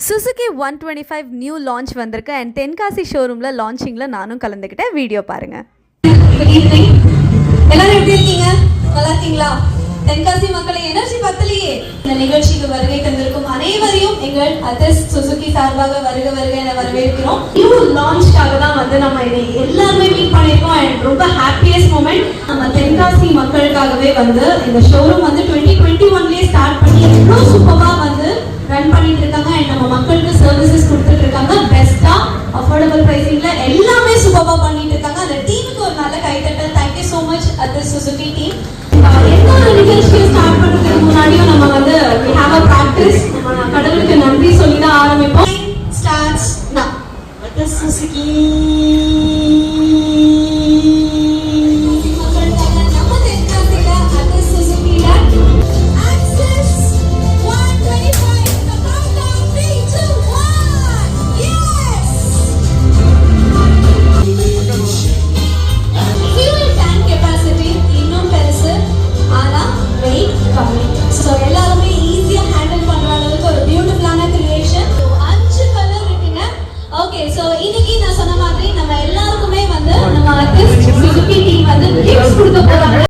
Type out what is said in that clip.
Suzuki 125 new launch வந்திருக்கு and Tenkasi ஷோரூமில் லான்ச்சிங்கில் நானும் கலந்துக்கிட்டேன். வீடியோ பாருங்கள். Good evening. எல்லாரும் எப்படி இருக்கீங்க? நல்லா இருக்கீங்களா? தென்காசி மக்களை எனர்ஜி பத்தலையே. இந்த நிகழ்ச்சிக்கு வருகை தந்திருக்கும் அனைவரையும் எங்கள் அதர்ஸ் சுசுகி சார்பாக வருக வருக என வரவேற்கிறோம். நியூ லான்ச்காக தான் நம்ம எல்லாருமே மீட் பண்ணியிருக்கோம் அண்ட் ரொம்ப ஹாப்பியஸ்ட் மூமெண்ட் நம்ம தென்காசி மக்களுக்காகவே இந்த ஷோரூம் 2021 ஸ்டார்ட் பண்ணி எவ்வளோ சூப்பரா ரன் பண்ணிட்டு இருக்காங்க அண்ட் நம்ம மக்களுக்கு சர்வீசஸ் கொடுத்துட்டு இருக்காங்க. பெஸ்டா அஃபோர்டபிள் பிரைசிங்ல எல்லாமே சூப்பரா பண்ணிட்டு இருக்காங்க. அந்த டீமுக்கு ஒரு நல்ல கைத்தட்டல். Thank you so much others Suzuki team. எந்த நிகழ்ச்சியை ஸ்டார்ட் பண்றதுக்கு முன்னாடியும் நம்ம we have a practice. நம்ம கடவுளுக்கு நன்றி சொல்லி தான் ஆரம்பிப்போம். Starts now. அதர்ஸ் சுசுகி இன்னைக்கு நான் சொன்ன மாதிரி நம்ம எல்லாருக்குமே நம்ம சுசுகி டீம் கிஃப்ட்ஸ் கொடுக்க போறாங்க.